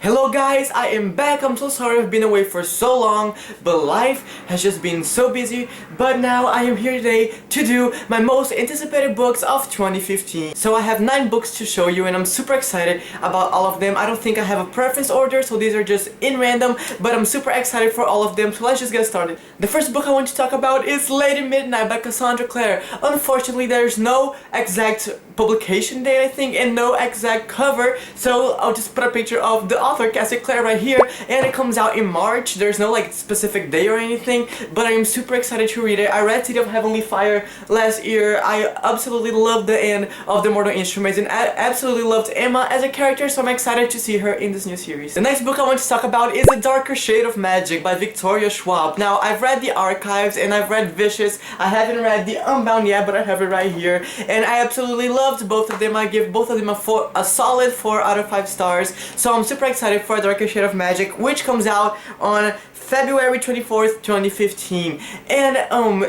Hello guys, I am back. I'm so sorry I've been away for so long, but life has just been so busy. But now I am here today to do my most anticipated books of 2015. So I have 9 books to show you and I'm super excited about all of them. I don't think I have a preference order, so these are just in random, but I'm super excited for all of them, so let's just get started. The first book I want to talk about is Lady Midnight by Cassandra Clare. Unfortunately, there's no exact publication date, I think, and no exact cover, so I'll just put a picture of the author, Cassie Clare, right here, and it comes out in March. There's no like specific day or anything, but I am super excited to read it. I read City of Heavenly Fire last year. I absolutely loved the end of the Mortal Instruments, and I absolutely loved Emma as a character, so I'm excited to see her in this new series. The next book I want to talk about is A Darker Shade of Magic by Victoria Schwab. Now, I've read The Archives and I've read Vicious. I haven't read The Unbound yet, but I have it right here, and I absolutely loved both of them. I give both of them a solid 4 out of 5 stars, so I'm super excited for A Darker Shade of Magic, which comes out on February 24th, 2015. And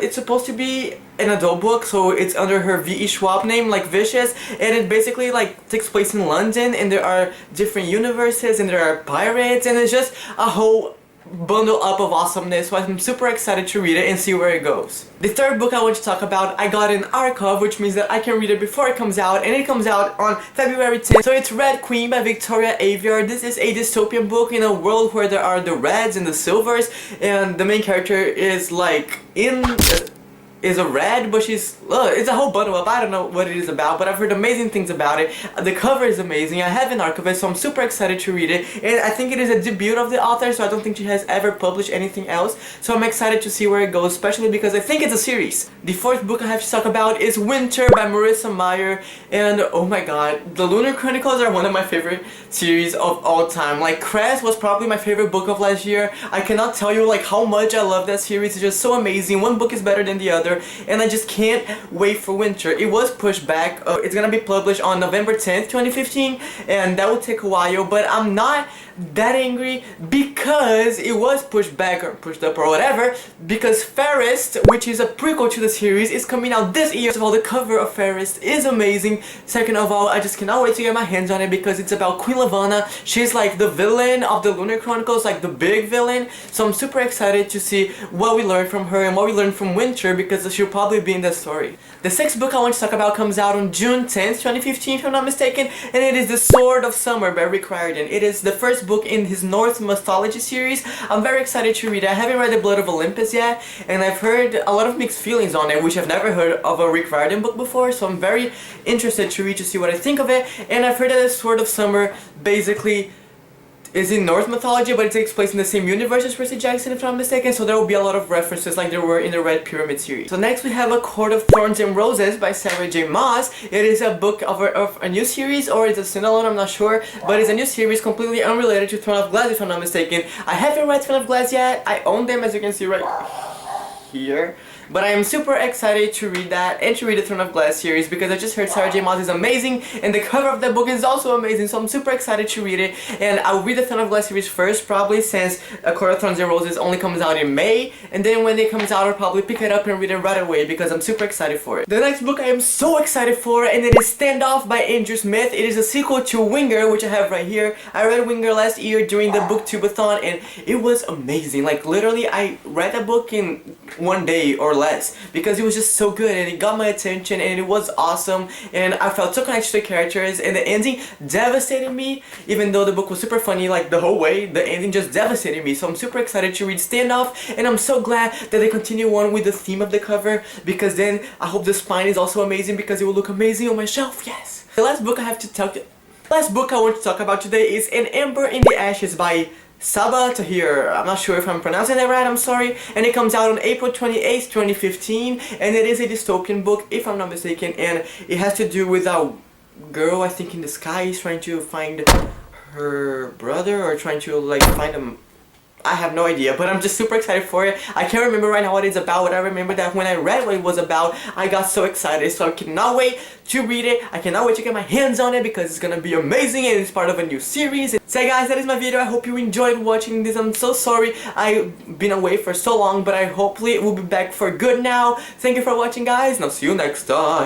it's supposed to be an adult book, so it's under her V.E. Schwab name, like Vicious, and it basically like takes place in London, and there are different universes, and there are pirates, and it's just a whole bundle up of awesomeness, so I'm super excited to read it and see where it goes. The third book I want to talk about, I got an archive, which means that I can read it before it comes out, and it comes out on February 10th. So it's Red Queen by Victoria Aveyard. This is a dystopian book in a world where there are the reds and the silvers, and the main character is like is a red, but she's it's a whole bundle up. I don't know what it is about, but I've heard amazing things about it. The cover is amazing. I have an archivist, so I'm super excited to read it, and I think it is a debut of the author, so I don't think she has ever published anything else, so I'm excited to see where it goes, especially because I think it's a series. The fourth book I have to talk about is Winter by Marissa Meyer, and oh my god, the Lunar Chronicles are one of my favorite series of all time. Like, Crest was probably my favorite book of last year. I cannot tell you like how much I love that series. It's just so amazing. One book is better than the other, and I just can't wait for Winter. It was pushed back. It's gonna be published on November 10th, 2015, and that will take a while, but I'm not that angry because it was pushed back or pushed up or whatever, because Fairest, which is a prequel to the series, is coming out this year. First of all, the cover of Fairest is amazing. Second of all, I just cannot wait to get my hands on it because it's about Queen Lavanna. She's like the villain of the Lunar Chronicles, like the big villain, so I'm super excited to see what we learn from her and what we learn from Winter, because she'll probably be in the story. The sixth book I want to talk about comes out on June 10th, 2015, if I'm not mistaken, and it is The Sword of Summer by Rick Riordan. It is the first book in his Norse mythology series. I'm very excited to read it. I haven't read The Blood of Olympus yet, and I've heard a lot of mixed feelings on it, which I've never heard of a Rick Riordan book before, so I'm very interested to read to see what I think of it. And I've heard that The Sword of Summer basically is in Norse mythology, but it takes place in the same universe as Percy Jackson, if I'm not mistaken, so there will be a lot of references like there were in the Red Pyramid series. So next we have A Court of Thorns and Roses by Sarah J. Maas. It is a book of a new series, or it's a standalone, I'm not sure, but it's a new series completely unrelated to Throne of Glass, if I'm not mistaken. I haven't read Throne of Glass yet. I own them, as you can see right here. But I am super excited to read that and to read the Throne of Glass series because I just heard Sarah J. Maas is amazing and the cover of that book is also amazing, so I'm super excited to read it. And I'll read the Throne of Glass series first, probably, since A Court of Thorns and Roses only comes out in May, and then when it comes out I'll probably pick it up and read it right away because I'm super excited for it. The next book I am so excited for, and it is Standoff by Andrew Smith. It is a sequel to Winger, which I have right here. I read Winger last year during the Booktubeathon and it was amazing. Like, literally I read that book in one day or less because it was just so good and it got my attention and it was awesome, and I felt so connected to the characters, and the ending devastated me. Even though the book was super funny like the whole way, the ending just devastated me, so I'm super excited to read Standoff, and I'm so glad that they continue on with the theme of the cover, because then I hope the spine is also amazing because it will look amazing on my shelf. Yes! The last book I want to talk about today is An Ember in the Ashes by Saba Tahir. I'm not sure if I'm pronouncing that right, I'm sorry. And it comes out on April 28th, 2015, and it is a dystopian book, if I'm not mistaken, and it has to do with a girl, I think, in the skies trying to find her brother, or trying to like find him. I have no idea, but I'm just super excited for it. I can't remember right now what it's about, but I remember that when I read what it was about, I got so excited, so I cannot wait to read it. I cannot wait to get my hands on it because it's gonna be amazing and it's part of a new series. So guys, that is my video. I hope you enjoyed watching this. I'm so sorry I've been away for so long, but hopefully it will be back for good now. Thank you for watching, guys, and I'll see you next time.